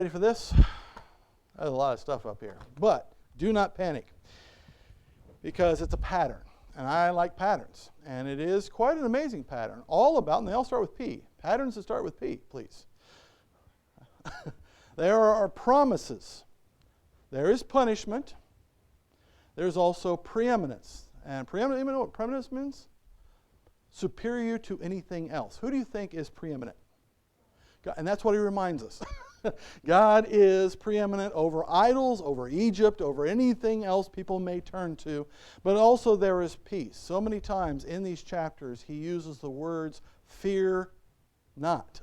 Ready for this? There's a lot of stuff up here. But do not panic, because it's a pattern. And I like patterns. And it is quite an amazing pattern. All about, and they all start with P. Patterns that start with P, please. There are promises. There is punishment. There's also preeminence. And preeminence, you know what preeminence means? Superior to anything else. Who do you think is preeminent? God, and that's what he reminds us. God is preeminent over idols, over Egypt, over anything else people may turn to. But also there is peace. So many times in these chapters he uses the words, fear not.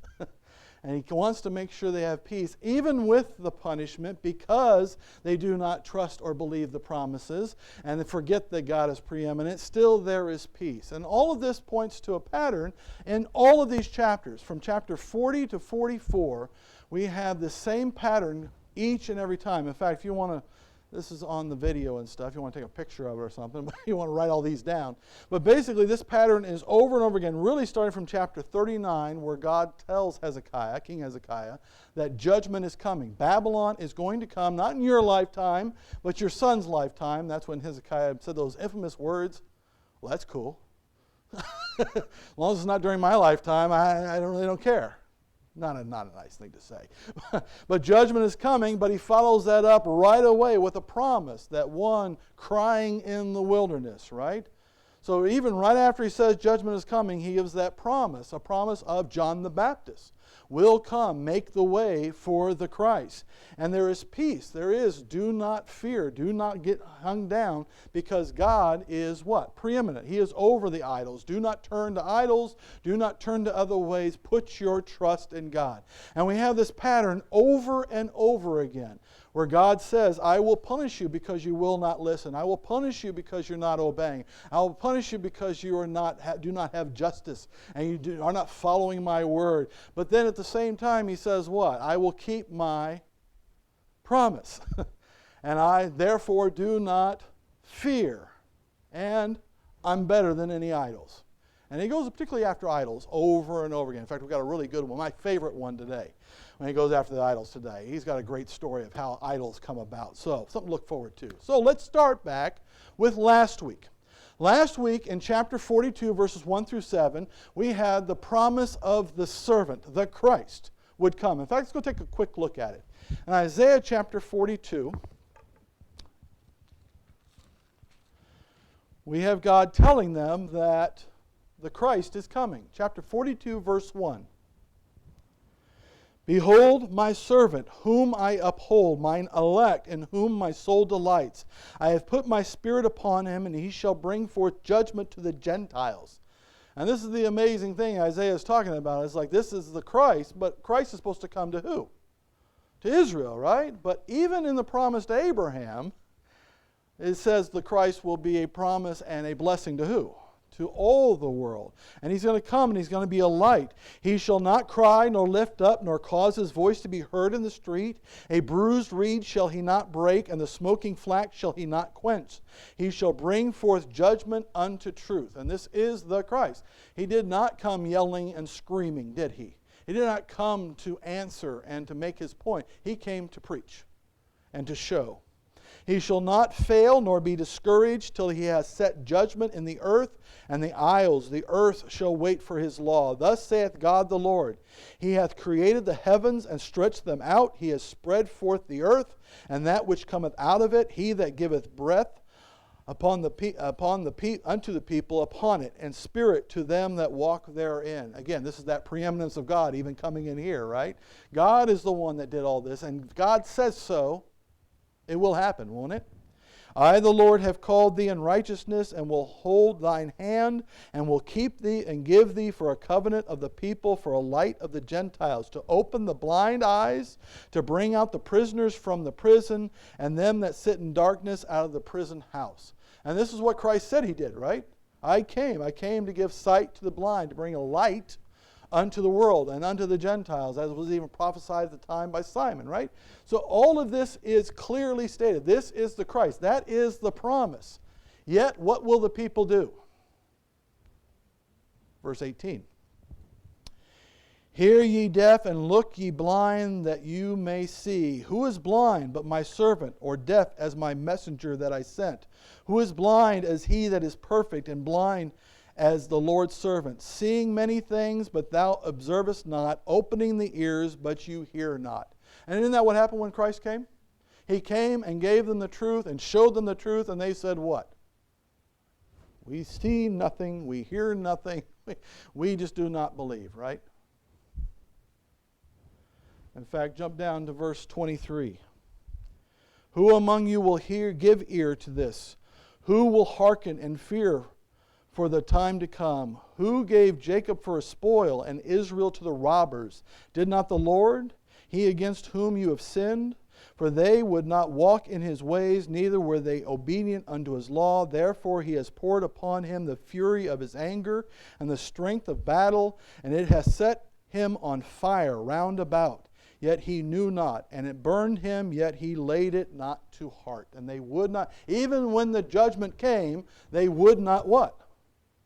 And he wants to make sure they have peace, even with the punishment, because they do not trust or believe the promises and they forget that God is preeminent. Still there is peace. And all of this points to a pattern in all of these chapters. From chapter 40 to 44, we have the same pattern each and every time. In fact, if you want to, this is on the video and stuff, you want to take a picture of it or something, but you want to write all these down. But basically this pattern is over and over again, really starting from chapter 39, where God tells Hezekiah, King Hezekiah, that judgment is coming. Babylon is going to come, not in your lifetime, but your son's lifetime. That's when Hezekiah said those infamous words. Well, that's cool. As long as it's not during my lifetime, I really don't care. Not a nice thing to say. But judgment is coming, but he follows that up right away with a promise, that one crying in the wilderness, right? So even right after he says judgment is coming, he gives that promise, a promise of John the Baptist. Will come, make the way for the Christ. And there is peace. There is, do not fear, do not get hung down, because God is what? Preeminent. He is over the idols. Do not turn to idols. Do not turn to other ways. Put your trust in God. And we have this pattern over and over again, where God says, I will punish you because you will not listen. I will punish you because you're not obeying. I will punish you because you do not have justice and you are not following my word. But then at the same time he says what? I will keep my promise. And I therefore do not fear. And I'm better than any idols. And he goes particularly after idols over and over again. In fact, we've got a really good one, my favorite one today, when he goes after the idols today. He's got a great story of how idols come about. So, something to look forward to. So, let's start back with last week. Last week in chapter 42, verses 1 through 7, we had the promise of the servant, the Christ, would come. In fact, let's go take a quick look at it. In Isaiah chapter 42, we have God telling them that the Christ is coming. Chapter 42, verse 1. Behold my servant, whom I uphold, mine elect, in whom my soul delights. I have put my spirit upon him, and he shall bring forth judgment to the Gentiles. And this is the amazing thing Isaiah is talking about. It's like, this is the Christ, but Christ is supposed to come to who? To Israel, right? But even in the promise to Abraham, it says the Christ will be a promise and a blessing to who? To all the world. And he's going to come and he's going to be a light. He shall not cry nor lift up nor cause his voice to be heard in the street. A bruised reed shall he not break, and the smoking flax shall he not quench. He shall bring forth judgment unto truth. And this is the Christ. He did not come yelling and screaming, did he? He did not come to answer and to make his point. He came to preach and to show. He shall not fail nor be discouraged till he has set judgment in the earth, and the isles, the earth shall wait for his law. Thus saith God the Lord, He hath created the heavens and stretched them out. He has spread forth the earth, and that which cometh out of it, he that giveth breath unto the people upon it, and spirit to them that walk therein. Again, this is that preeminence of God even coming in here, right? God is the one that did all this, and God says so. It will happen, won't it? I, the Lord, have called thee in righteousness, and will hold thine hand, and will keep thee, and give thee for a covenant of the people, for a light of the Gentiles, to open the blind eyes, to bring out the prisoners from the prison, and them that sit in darkness out of the prison house. And this is what Christ said he did, right? I came to give sight to the blind, to bring a light unto the world and unto the Gentiles, as was even prophesied at the time by Simon, right? So all of this is clearly stated. This is the Christ. That is the promise. Yet, what will the people do? Verse 18. Hear ye deaf, and look ye blind, that you may see. Who is blind but my servant, or deaf as my messenger that I sent? Who is blind as he that is perfect, and blind as the Lord's servant, seeing many things, but thou observest not, opening the ears, but you hear not. And isn't that what happened when Christ came? He came and gave them the truth and showed them the truth, and they said what? We see nothing, we hear nothing, we just do not believe, right? In fact, jump down to verse 23. Who among you will give ear to this? Who will hearken and fear for the time to come? Who gave Jacob for a spoil and Israel to the robbers? Did not the Lord, he against whom you have sinned? For they would not walk in his ways, neither were they obedient unto his law. Therefore he has poured upon him the fury of his anger and the strength of battle, and it has set him on fire round about. Yet he knew not, and it burned him, yet he laid it not to heart. And they would not, even when the judgment came, they would not what?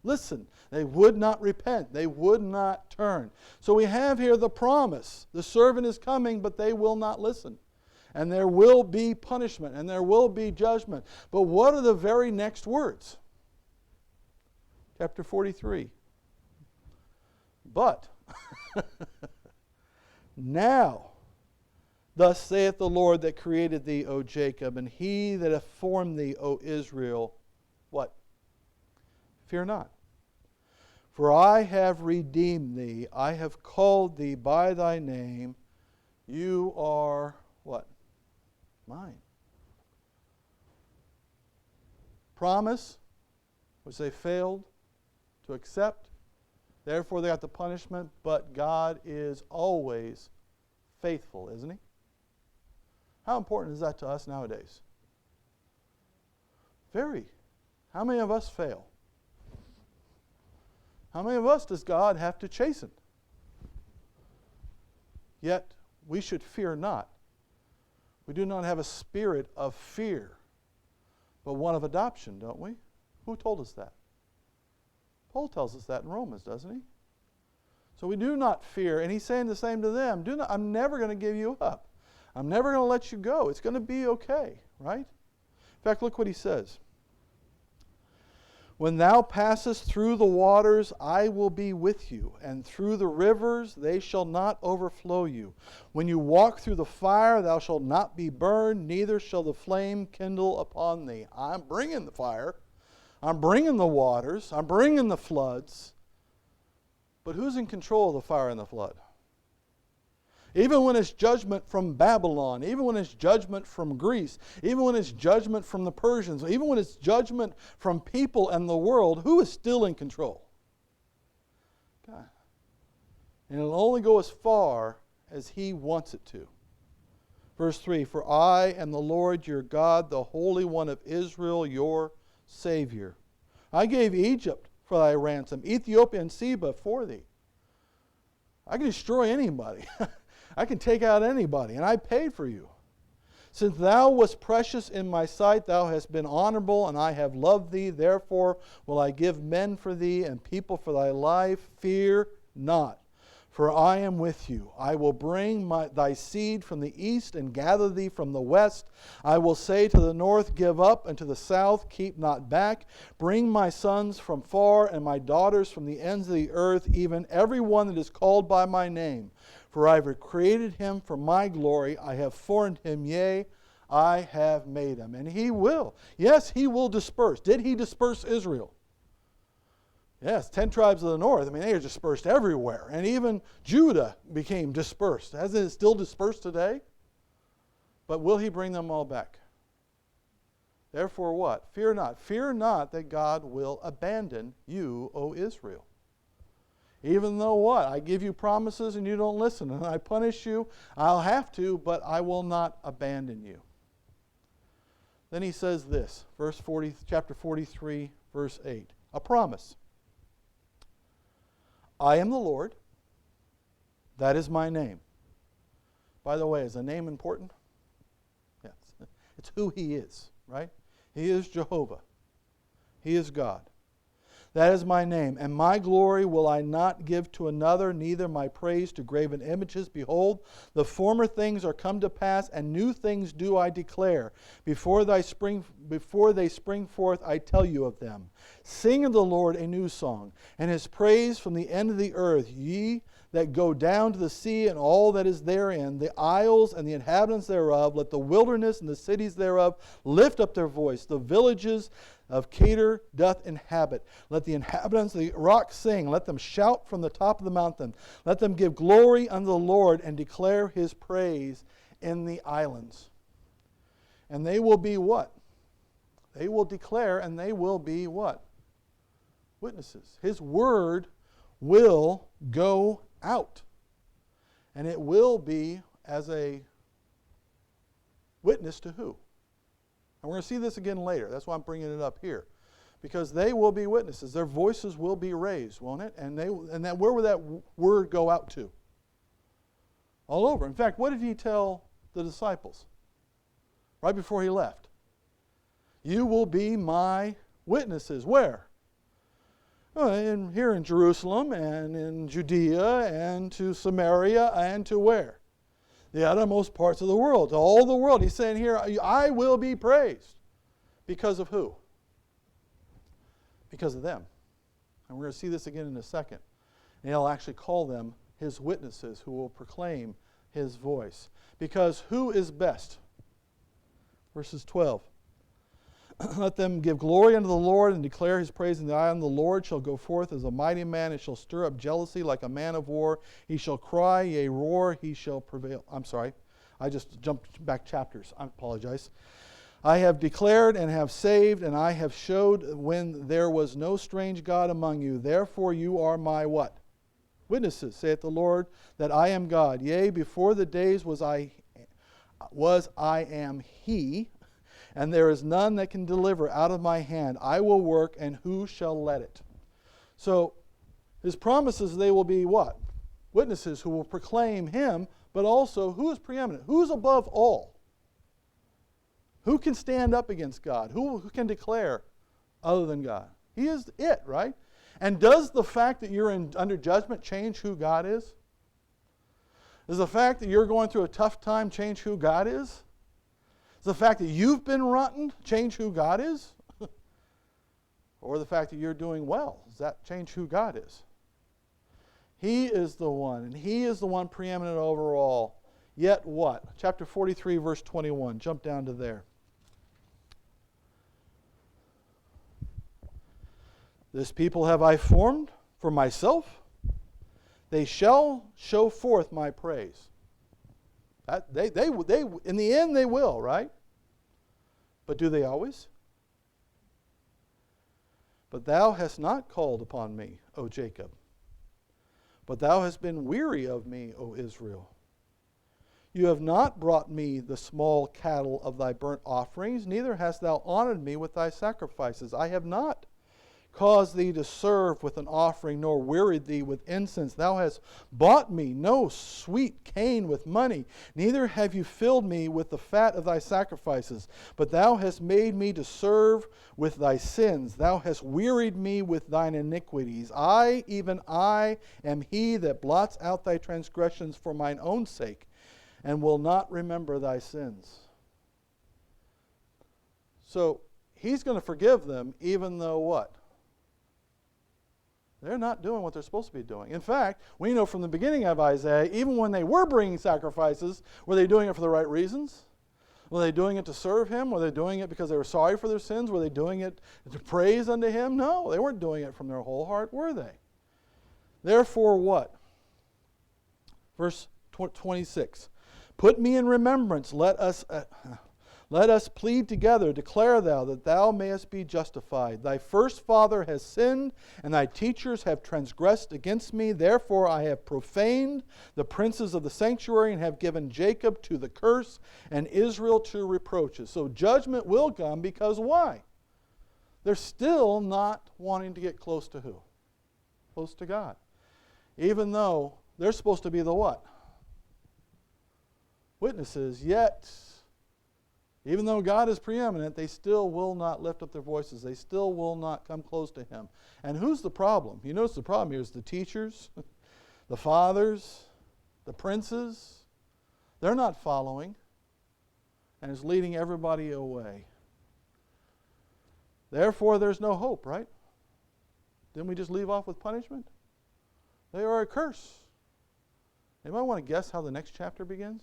Listen. They would not repent. They would not turn. So we have here the promise. The servant is coming, but they will not listen. And there will be punishment, and there will be judgment. But what are the very next words? Chapter 43. But now, thus saith the Lord that created thee, O Jacob, and he that hath formed thee, O Israel, what? Fear not. For I have redeemed thee, I have called thee by thy name, you are, what? Mine. Promise, which they failed to accept. Therefore they got the punishment, but God is always faithful, isn't he? How important is that to us nowadays? Very. How many of us fail? How many of us does God have to chasten? Yet we should fear not. We do not have a spirit of fear, but one of adoption, don't we? Who told us that? Paul tells us that in Romans, doesn't he? So we do not fear, and he's saying the same to them. I'm never going to give you up. I'm never going to let you go. It's going to be okay, right? In fact, look what he says. When thou passest through the waters, I will be with you, and through the rivers, they shall not overflow you. When you walk through the fire, thou shalt not be burned, neither shall the flame kindle upon thee. I'm bringing the fire. I'm bringing the waters. I'm bringing the floods. But who's in control of the fire and the flood? Even when it's judgment from Babylon, even when it's judgment from Greece, even when it's judgment from the Persians, even when it's judgment from people and the world, who is still in control? God. And it'll only go as far as he wants it to. Verse 3, For I am the Lord your God, the Holy One of Israel, your Savior. I gave Egypt for thy ransom, Ethiopia and Seba for thee. I can destroy anybody. I can take out anybody, and I paid for you. Since thou wast precious in my sight, thou hast been honorable, and I have loved thee. Therefore will I give men for thee and people for thy life. Fear not, for I am with you. I will bring thy seed from the east and gather thee from the west. I will say to the north, Give up, and to the south, Keep not back. Bring my sons from far and my daughters from the ends of the earth, even every one that is called by my name. For I have created him for my glory. I have formed him, yea, I have made him. And he will. Yes, he will disperse. Did he disperse Israel? Yes, 10 tribes of the north. I mean, they are dispersed everywhere. And even Judah became dispersed. Hasn't it still dispersed today? But will he bring them all back? Therefore what? Fear not. Fear not that God will abandon you, O Israel. Even though what? I give you promises and you don't listen, and I punish you, I'll have to, but I will not abandon you. Then he says this, chapter 43, verse 8. A promise. I am the Lord. That is my name. By the way, is a name important? Yes. It's who he is, right? He is Jehovah. He is God. That is my name. And my glory will I not give to another, neither my praise to graven images. Behold, the former things are come to pass, and new things do I declare. Before they spring forth, I tell you of them. Sing of the Lord a new song, and his praise from the end of the earth. Ye that go down to the sea and all that is therein, the isles and the inhabitants thereof, let the wilderness and the cities thereof lift up their voice. The villages of Kedar doth inhabit. Let the inhabitants of the rock sing. Let them shout from the top of the mountain. Let them give glory unto the Lord and declare his praise in the islands. And they will be what? They will declare, and they will be what? Witnesses. His word will go out. And it will be as a witness to who? And we're going to see this again later. That's why I'm bringing it up here. Because they will be witnesses. Their voices will be raised, won't it? And where will that word go out to? All over. In fact, what did he tell the disciples right before he left? You will be my witnesses. Where? Here in Jerusalem and in Judea and to Samaria and to where? The uttermost parts of the world, to all the world. He's saying here, I will be praised. Because of who? Because of them. And we're going to see this again in a second. And he'll actually call them his witnesses who will proclaim his voice. Because who is best? Verses 12. Let them give glory unto the Lord and declare his praise in the island. The Lord shall go forth as a mighty man, and shall stir up jealousy like a man of war. He shall cry, yea, roar, he shall prevail. I'm sorry, I just jumped back chapters. I apologize. I have declared and have saved, and I have showed when there was no strange God among you. Therefore you are my what? Witnesses, saith the Lord, that I am God. Yea, before the days was I am he, and there is none that can deliver out of my hand. I will work, and who shall let it? So his promises, they will be what? Witnesses who will proclaim him, but also who is preeminent? Who is above all? Who can stand up against God? Who can declare other than God? He is it, right? And does the fact that you're under judgment change who God is? Does the fact that you're going through a tough time change who God is? Does the fact that you've been rotten change who God is? Or the fact that you're doing well, does that change who God is? He is the one, and he is the one preeminent over all. Yet what? Chapter 43, verse 21. Jump down to there. This people have I formed for myself. They shall show forth my praise. They in the end they will, right? But do they always? But thou hast not called upon me, O Jacob. But thou hast been weary of me, O Israel. You have not brought me the small cattle of thy burnt offerings, neither hast thou honored me with thy sacrifices. I have not caused thee to serve with an offering, nor wearied thee with incense. Thou hast bought me no sweet cane with money, neither have you filled me with the fat of thy sacrifices. But thou hast made me to serve with thy sins. Thou hast wearied me with thine iniquities. I, even I, am he that blots out thy transgressions for mine own sake, and will not remember thy sins. So he's going to forgive them, even though what? They're not doing what they're supposed to be doing. In fact, we know from the beginning of Isaiah, even when they were bringing sacrifices, were they doing it for the right reasons? Were they doing it to serve him? Were they doing it because they were sorry for their sins? Were they doing it to praise unto him? No, they weren't doing it from their whole heart, were they? Therefore what? Verse 26. Put me in remembrance, let us plead together, declare thou that thou mayest be justified. Thy first father has sinned, and thy teachers have transgressed against me. Therefore I have profaned the princes of the sanctuary, and have given Jacob to the curse, and Israel to reproaches. So judgment will come, because why? They're still not wanting to get close to who? Close to God. Even though they're supposed to be the what? Witnesses, yet Even though God is preeminent, they still will not lift up their voices. They still will not come close to him. And who's the problem? You notice the problem here is the teachers, the fathers, the princes. They're not following, and it's leading everybody away. Therefore, there's no hope, right? Didn't we just leave off with punishment? They are a curse. Anybody want to guess how the next chapter begins?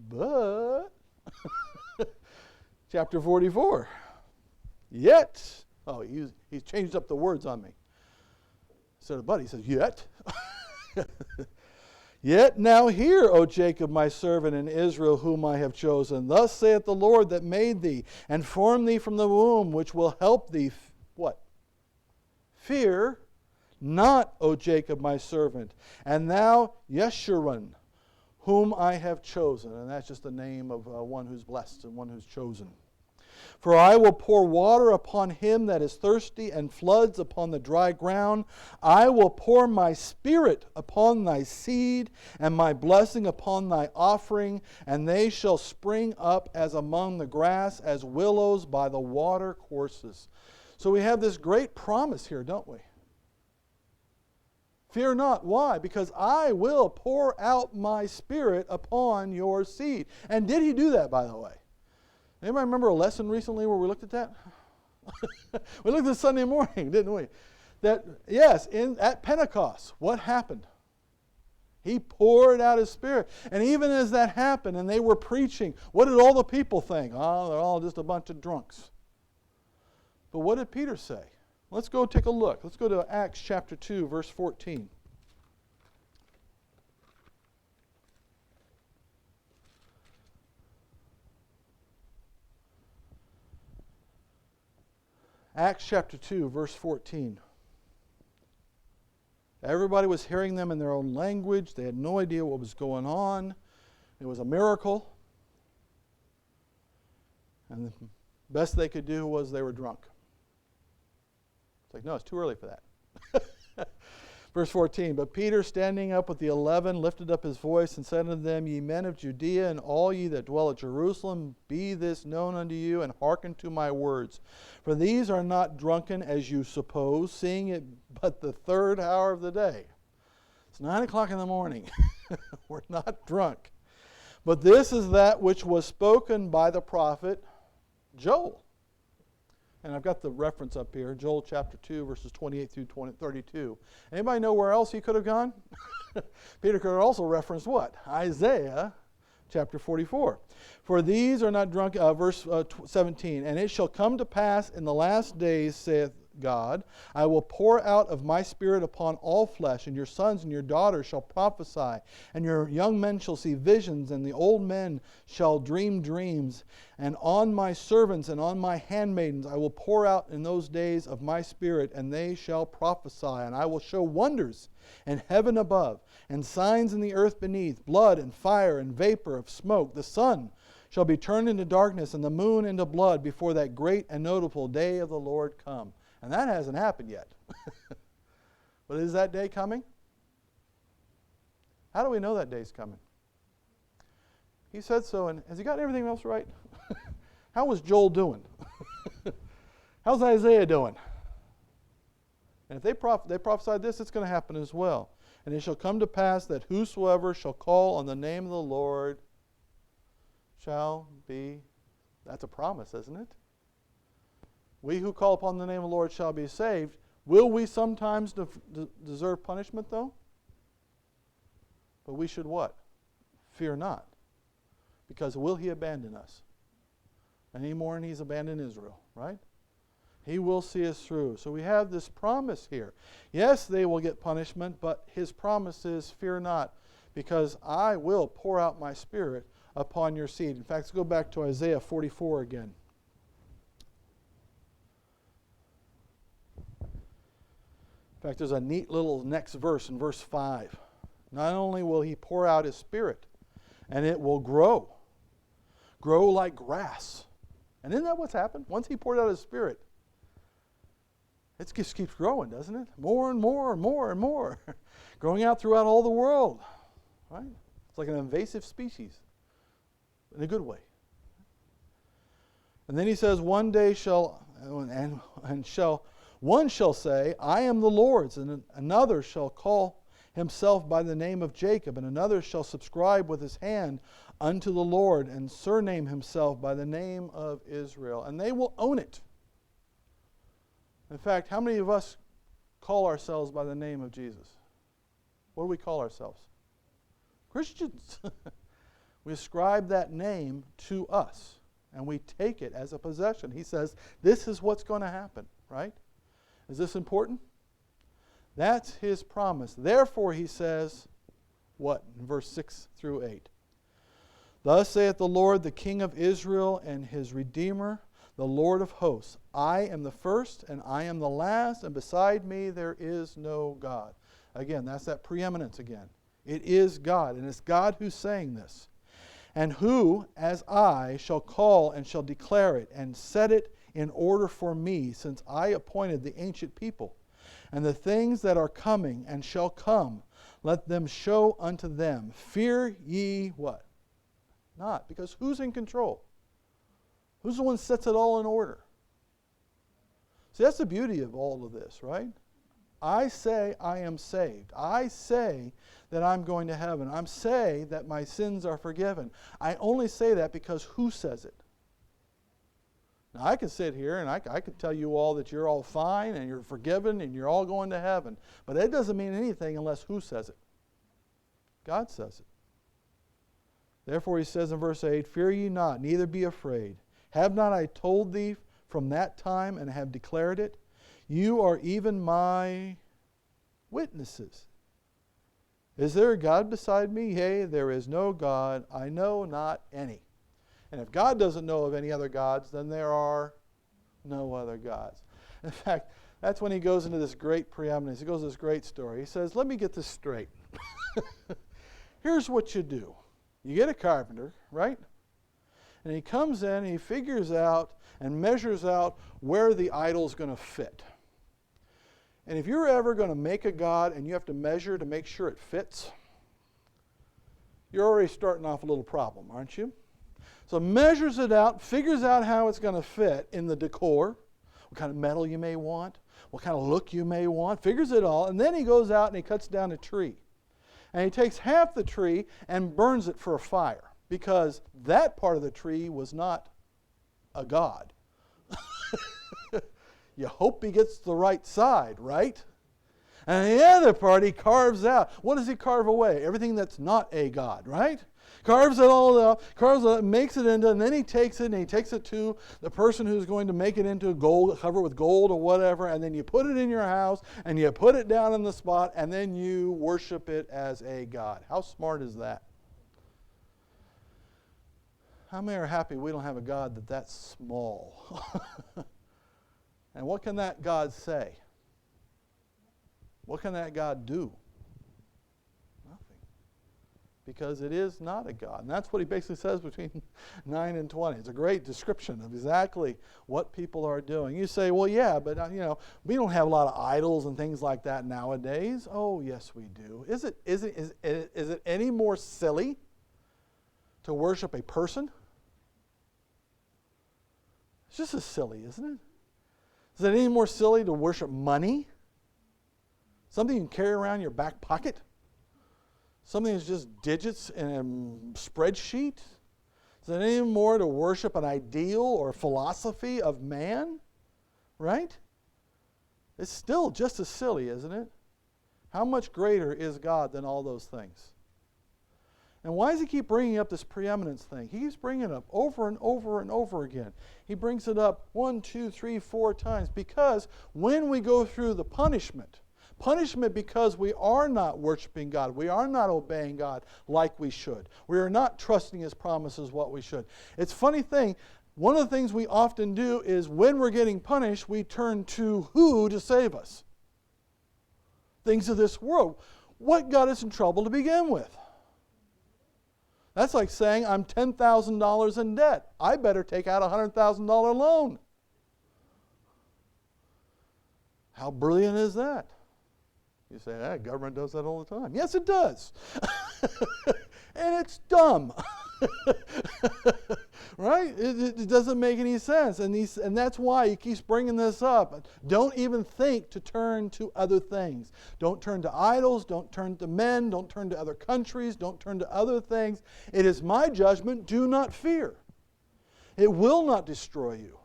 But chapter 44. Yet. Oh, he's changed up the words on me. Instead of but, he says, yet. Yet now hear, O Jacob, my servant, and Israel, whom I have chosen. Thus saith the Lord that made thee, and formed thee from the womb, which will help thee. What? Fear not, O Jacob, my servant. And thou, Yeshurun, whom I have chosen. And that's just the name of one who's blessed and one who's chosen. For I will pour water upon him that is thirsty, and floods upon the dry ground. I will pour my spirit upon thy seed, and my blessing upon thy offering, and they shall spring up as among the grass, as willows by the water courses. So we have this great promise here, don't we? Fear not. Why? Because I will pour out my spirit upon your seed. And did he do that, by the way? Anybody remember a lesson recently where we looked at that? We looked at Sunday morning, didn't we? That, yes, at Pentecost, what happened? He poured out his spirit. And even as that happened and they were preaching, what did all the people think? Oh, they're all just a bunch of drunks. But what did Peter say? Let's go take a look. Let's go to Acts chapter 2, verse 14. Acts chapter 2, verse 14. Everybody was hearing them in their own language. They had no idea what was going on. It was a miracle. And the best they could do was they were drunk. It's like, no, it's too early for that. Verse 14, but Peter, standing up with the 11, lifted up his voice and said unto them, Ye men of Judea, and all ye that dwell at Jerusalem, be this known unto you, and hearken to my words. For these are not drunken as you suppose, seeing it but the third hour of the day. It's 9 o'clock in the morning. We're not drunk. But this is that which was spoken by the prophet Joel. And I've got the reference up here, Joel chapter 2, verses 28 through 32. Anybody know where else he could have gone? Peter could have also referenced what? Isaiah chapter 44. For these are not drunk, verse 17, and it shall come to pass in the last days, saith God, I will pour out of my spirit upon all flesh, and your sons and your daughters shall prophesy, and your young men shall see visions, and the old men shall dream dreams. And on my servants and on my handmaidens I will pour out in those days of my spirit, and they shall prophesy. And I will show wonders in heaven above, and signs in the earth beneath, blood and fire and vapor of smoke. The sun shall be turned into darkness, and the moon into blood, before that great and notable day of the Lord come. And that hasn't happened yet. But is that day coming? How do we know that day's coming? He said so, and has he got everything else right? How was Joel doing? How's Isaiah doing? And if they prophesied this, it's going to happen as well. And it shall come to pass that whosoever shall call on the name of the Lord shall be... That's a promise, isn't it? We who call upon the name of the Lord shall be saved. Will we sometimes deserve punishment, though? But we should what? Fear not. Because will he abandon us? Any more than he's abandoned Israel, right? He will see us through. So we have this promise here. Yes, they will get punishment, but his promise is, fear not, because I will pour out my spirit upon your seed. In fact, let's go back to Isaiah 44 again. In fact, there's a neat little next verse in verse 5. Not only will he pour out his spirit, and it will grow like grass. And isn't that what's happened? Once he poured out his spirit, it just keeps growing, doesn't it? More and more and more and more. Growing out throughout all the world. Right? It's like an invasive species. In a good way. And then he says, one shall say, I am the Lord's, and another shall call himself by the name of Jacob, and another shall subscribe with his hand unto the Lord, and surname himself by the name of Israel. And they will own it. In fact, how many of us call ourselves by the name of Jesus? What do we call ourselves? Christians. We ascribe that name to us, and we take it as a possession. He says, this is what's going to happen, right? Is this important? That's his promise. Therefore, he says, what? In verse 6 through 8. Thus saith the Lord, the King of Israel and his Redeemer, the Lord of hosts. I am the first and I am the last, and beside me there is no God. Again, that's that preeminence again. It is God, and it's God who's saying this. And who, as I, shall call and shall declare it, and set it in order for me, since I appointed the ancient people. And the things that are coming and shall come, let them show unto them. Fear ye what? Not. Because who's in control? Who's the one that sets it all in order? See, that's the beauty of all of this, right? I say I am saved. I say that I'm going to heaven. I say that my sins are forgiven. I only say that because who says it? Now, I could sit here and I could tell you all that you're all fine and you're forgiven and you're all going to heaven. But that doesn't mean anything unless who says it? God says it. Therefore he says in verse 8, fear ye not, neither be afraid. Have not I told thee from that time and have declared it? You are even my witnesses. Is there a God beside me? Yea, there is no God. I know not any. And if God doesn't know of any other gods, then there are no other gods. In fact, that's when he goes into this great preeminence. He goes to this great story. He says, let me get this straight. Here's what you do. You get a carpenter, right? And he comes in and he figures out and measures out where the idol's going to fit. And if you're ever going to make a god and you have to measure to make sure it fits, you're already starting off a little problem, aren't you? So measures it out, figures out how it's going to fit in the decor, what kind of metal you may want, what kind of look you may want, figures it all, and then he goes out and he cuts down a tree. And he takes half the tree and burns it for a fire, because that part of the tree was not a god. You hope he gets the right side, right? And the other part he carves out. What does he carve away? Everything that's not a god, right? Carves it all out, carves it up, makes it into, and then he takes it and he takes it to the person who's going to make it into gold, cover it with gold or whatever, and then you put it in your house and you put it down in the spot and then you worship it as a god. How smart is that? How many are happy we don't have a God that's small? And what can that God say? What can that God do? Nothing. Because it is not a God. And that's what he basically says between 9 and 20. It's a great description of exactly what people are doing. You say, well, yeah, but we don't have a lot of idols and things like that nowadays. Oh, yes, we do. Is it any more silly to worship a person? It's just as silly, isn't it? Is it any more silly to worship money? Something you can carry around in your back pocket? Something that's just digits in a spreadsheet? Is it any more to worship an ideal or philosophy of man? Right? It's still just as silly, isn't it? How much greater is God than all those things? And why does he keep bringing up this preeminence thing? He keeps bringing it up over and over and over again. He brings it up 1, 2, 3, 4 times because when we go through the punishment because we are not worshiping God, we are not obeying God like we should. We are not trusting his promises what we should. It's a funny thing. One of the things we often do is when we're getting punished, we turn to who to save us? Things of this world. What got us in trouble to begin with? That's like saying, I'm $10,000 in debt. I better take out a $100,000 loan. How brilliant is that? You say, government does that all the time. Yes, it does. And it's dumb. Right? It doesn't make any sense. And that's why he keeps bringing this up. Don't even think to turn to other things. Don't turn to idols. Don't turn to men. Don't turn to other countries. Don't turn to other things. It is my judgment. Do not fear. It will not destroy you.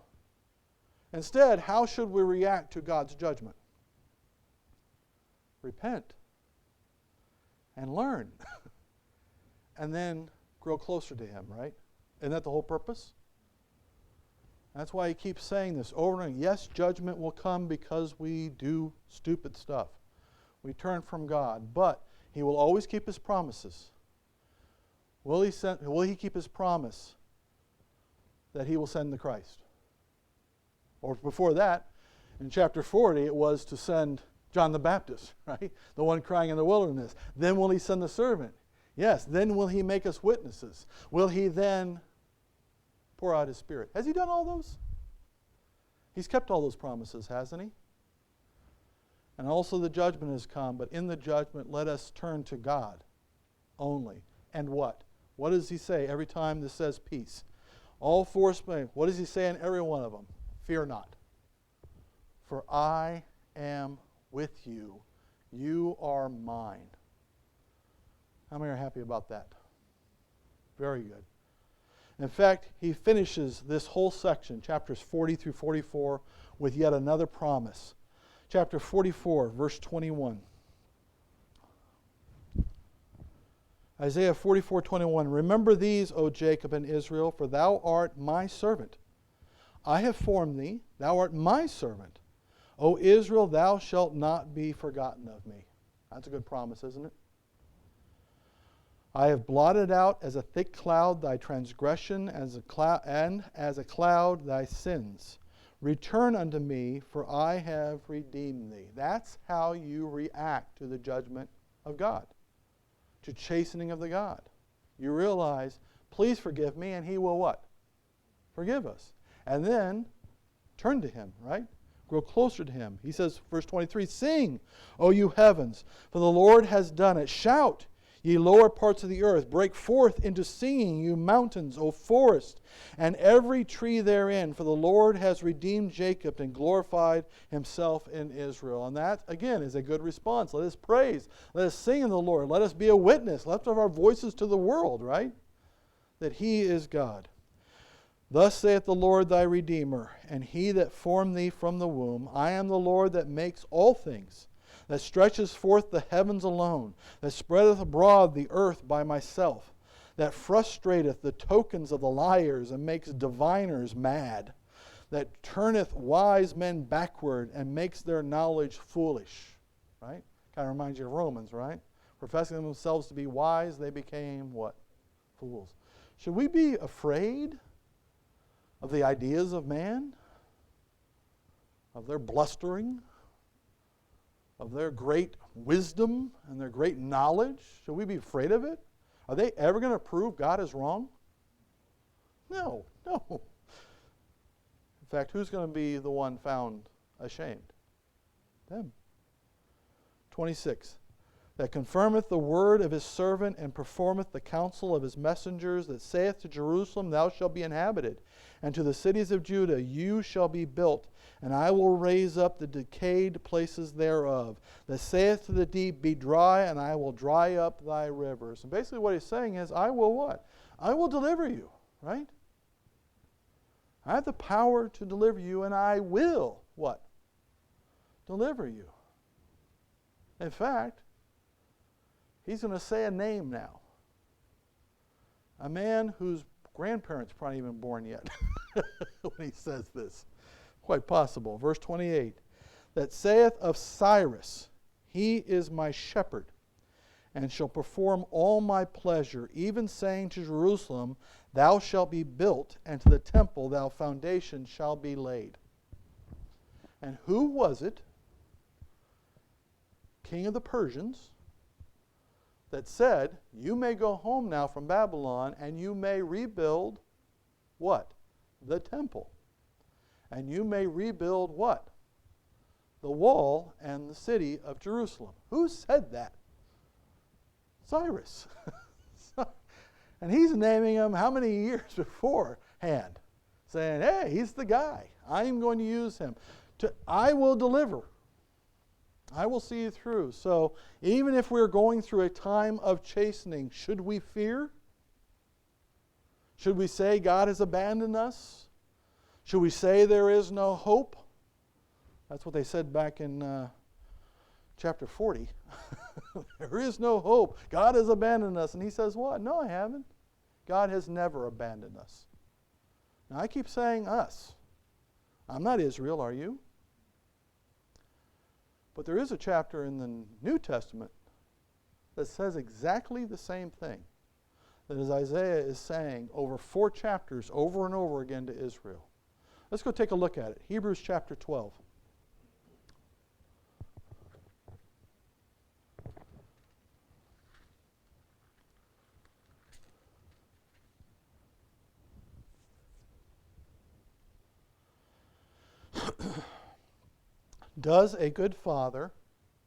Instead, how should we react to God's judgment? Repent and learn. And then grow closer to Him, right? Isn't that the whole purpose? That's why he keeps saying this over and over. Yes, judgment will come because we do stupid stuff. We turn from God, but He will always keep His promises. Will He keep His promise that He will send the Christ? Or before that, in chapter 40, it was to send John the Baptist, right? The one crying in the wilderness. Then will He send the servant? Yes. Then will He make us witnesses? Will He then pour out His Spirit? Has He done all those? He's kept all those promises, hasn't He? And also the judgment has come, but in the judgment, let us turn to God only. And what? What does He say every time this says peace? All four, what does He say in every one of them? Fear not, for I am with you. You are mine. How many are happy about that? Very good. In fact, he finishes this whole section, chapters 40 through 44, with yet another promise. Chapter 44, verse 21. Isaiah 44:21. Remember these, O Jacob and Israel, for thou art my servant. I have formed thee, thou art my servant. O Israel, thou shalt not be forgotten of me. That's a good promise, isn't it? I have blotted out as a thick cloud thy transgression, and as a cloud thy sins. Return unto me, for I have redeemed thee. That's how you react to the judgment of God, to chastening of the God. You realize, please forgive me, and He will what? Forgive us. And then turn to Him, right? Grow closer to Him. He says, verse 23, Sing, O you heavens, for the Lord has done it. Shout, ye lower parts of the earth. Break forth into singing, you mountains, O forest, and every tree therein. For the Lord has redeemed Jacob and glorified Himself in Israel. And that, again, is a good response. Let us praise. Let us sing in the Lord. Let us be a witness. Lift up our voices to the world, right? That He is God. Thus saith the Lord thy Redeemer, and He that formed thee from the womb. I am the Lord that makes all things, that stretches forth the heavens alone, that spreadeth abroad the earth by myself, that frustrateth the tokens of the liars, and makes diviners mad, that turneth wise men backward, and makes their knowledge foolish. Right? Kind of reminds you of Romans, right? Professing themselves to be wise, they became what? Fools. Should we be afraid of the ideas of man? Of their blustering? Of their great wisdom and their great knowledge? Should we be afraid of it? Are they ever going to prove God is wrong? No. In fact, who's going to be the one found ashamed? Them. 26. That confirmeth the word of His servant, and performeth the counsel of His messengers, that saith to Jerusalem, Thou shalt be inhabited, and to the cities of Judah, You shall be built, and I will raise up the decayed places thereof. That saith to the deep, Be dry, and I will dry up thy rivers. And basically what he's saying is, I will what? I will deliver you, right? I have the power to deliver you, and I will what? Deliver you. In fact, he's going to say a name now. A man whose grandparents probably even born yet when he says this. Quite possible. Verse 28. That saith of Cyrus, He is my shepherd, and shall perform all my pleasure, even saying to Jerusalem, Thou shalt be built, and to the temple thou foundation shall be laid. And who was it, king of the Persians, that said, You may go home now from Babylon, and you may rebuild what? The temple. And you may rebuild what? The wall and the city of Jerusalem. Who said that? Cyrus. And he's naming them how many years before? hand, saying, hey, he's the guy. I'm going to use him. I will deliver. I will see you through. So even if we're going through a time of chastening, should we fear? Should we say God has abandoned us? Should we say there is no hope? That's what they said back in chapter 40. There is no hope. God has abandoned us. And he says what? No, I haven't. God has never abandoned us. Now I keep saying us. I'm not Israel, are you? But there is a chapter in the New Testament that says exactly the same thing that as Isaiah is saying over 4 chapters over and over again to Israel. Let's go take a look at it. Hebrews chapter 12. Does a good father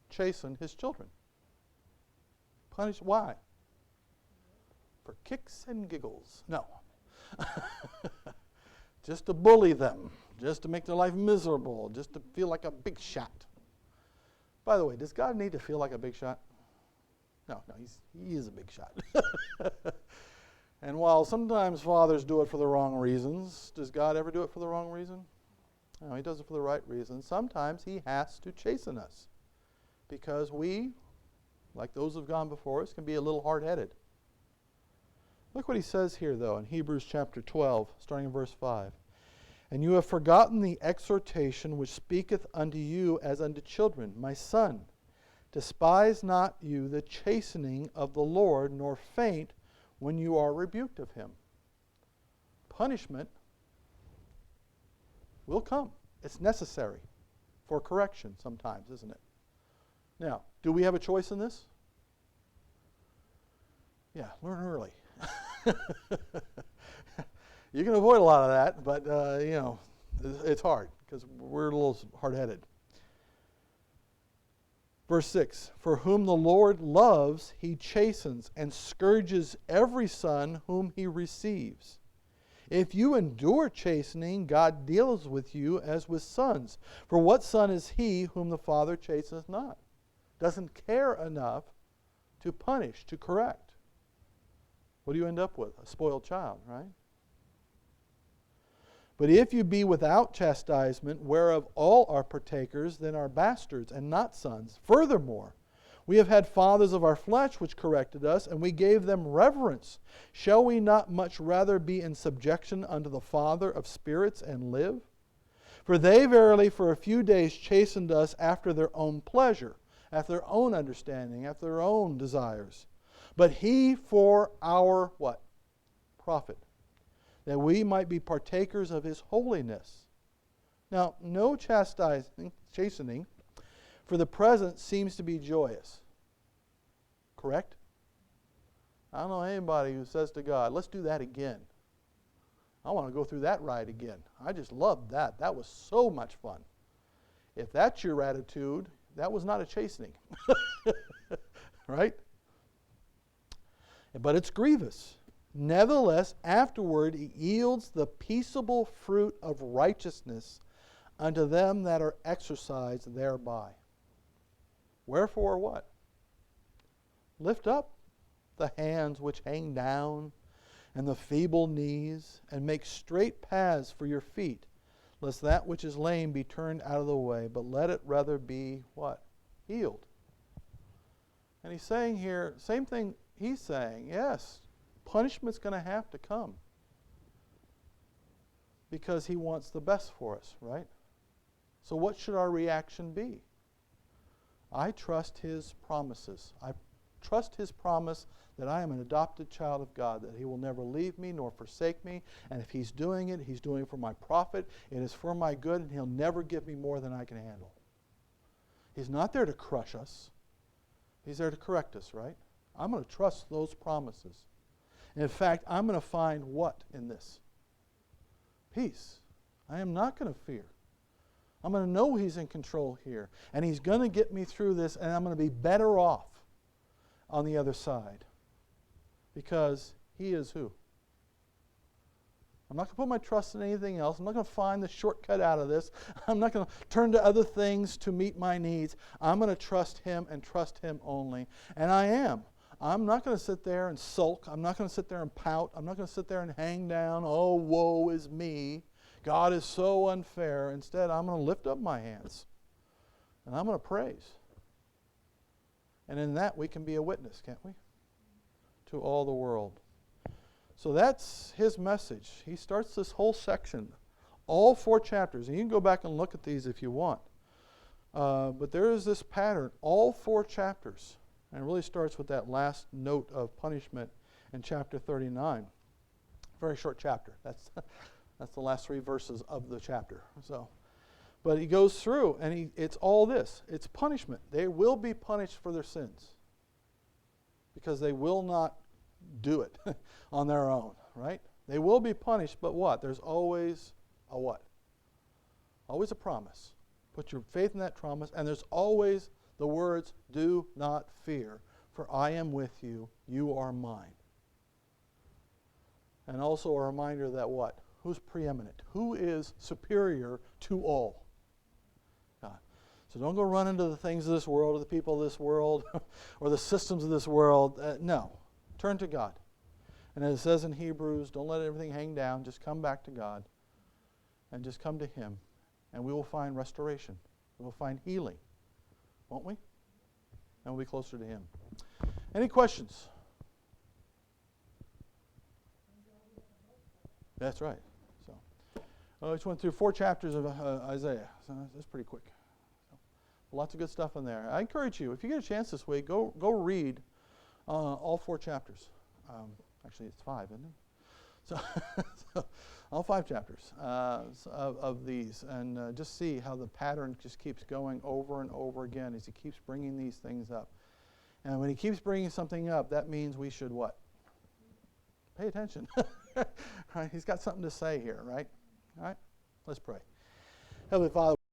chasten his children? Punish, why? For kicks and giggles. No. Just to bully them, just to make their life miserable, just to feel like a big shot. By the way, does God need to feel like a big shot? No, he is a big shot. And while sometimes fathers do it for the wrong reasons, does God ever do it for the wrong reason? No, he does it for the right reason. Sometimes he has to chasten us because we, like those who have gone before us, can be a little hard-headed. Look what he says here, though, in Hebrews chapter 12, starting in verse 5. And you have forgotten the exhortation which speaketh unto you as unto children. My son, despise not you the chastening of the Lord, nor faint when you are rebuked of him. Punishment will come. It's necessary for correction sometimes, isn't it? Now, do we have a choice in this? Yeah, learn early. You can avoid a lot of that, but it's hard because we're a little hard-headed. Verse 6, for whom the Lord loves, he chastens and scourges every son whom he receives. If you endure chastening, God deals with you as with sons. For what son is he whom the Father chasteneth not? Doesn't care enough to punish, to correct. What do you end up with? A spoiled child, right? But if you be without chastisement, whereof all are partakers, then are bastards and not sons. Furthermore, we have had fathers of our flesh which corrected us, and we gave them reverence. Shall we not much rather be in subjection unto the Father of spirits and live? For they verily for a few days chastened us after their own pleasure, after their own understanding, after their own desires. But he for our what? Profit, that we might be partakers of his holiness. Now, no chastening, for the present seems to be joyous. Correct? I don't know anybody who says to God, let's do that again. I want to go through that ride again. I just loved that. That was so much fun. If that's your attitude, that was not a chastening. Right? But it's grievous. Nevertheless, afterward it yields the peaceable fruit of righteousness unto them that are exercised thereby. Wherefore what? Lift up the hands which hang down, and the feeble knees, and make straight paths for your feet, lest that which is lame be turned out of the way, but let it rather be what? Healed. And he's saying here, same thing he's saying, yes, punishment's going to have to come because he wants the best for us, right? So what should our reaction be? I trust his promises. I trust his promise that I am an adopted child of God, that he will never leave me nor forsake me, and if he's doing it, he's doing it for my profit. It is for my good, and he'll never give me more than I can handle. He's not there to crush us. He's there to correct us, right? I'm going to trust those promises. And in fact, I'm going to find what in this? Peace. I am not going to fear. I'm going to know he's in control here. And he's going to get me through this, and I'm going to be better off on the other side. Because he is who? I'm not going to put my trust in anything else. I'm not going to find the shortcut out of this. I'm not going to turn to other things to meet my needs. I'm going to trust Him and trust Him only. And I am. I'm not going to sit there and sulk. I'm not going to sit there and pout. I'm not going to sit there and hang down. Oh, woe is me. God is so unfair. Instead, I'm going to lift up my hands. And I'm going to praise. And in that, we can be a witness, can't we? To all the world. So that's his message. He starts this whole section, all 4 chapters. And you can go back and look at these if you want. But there is this pattern, all 4 chapters. And it really starts with that last note of punishment in chapter 39. Very short chapter. That's the last 3 verses of the chapter. But he goes through, and it's all this. It's punishment. They will be punished for their sins. Because they will not do it on their own, right? They will be punished, but what? There's always a what? Always a promise. Put your faith in that promise, and there's always the words, do not fear, for I am with you, you are mine. And also a reminder that what? Who's preeminent? Who is superior to all? God. So don't go run into the things of this world, or the people of this world, or the systems of this world. No. Turn to God. And as it says in Hebrews, don't let everything hang down. Just come back to God. And just come to Him. And we will find restoration. We will find healing. Won't we? And we'll be closer to Him. Any questions? That's right. So, I just went through 4 chapters of Isaiah. So that's pretty quick. So, lots of good stuff in there. I encourage you, if you get a chance this week, go read all 4 chapters. Actually, it's 5, isn't it? So all 5 chapters of these, and just see how the pattern just keeps going over and over again as he keeps bringing these things up. And when he keeps bringing something up, that means we should what? Pay attention. Right? He's got something to say here, right? All right? Let's pray. Heavenly Father,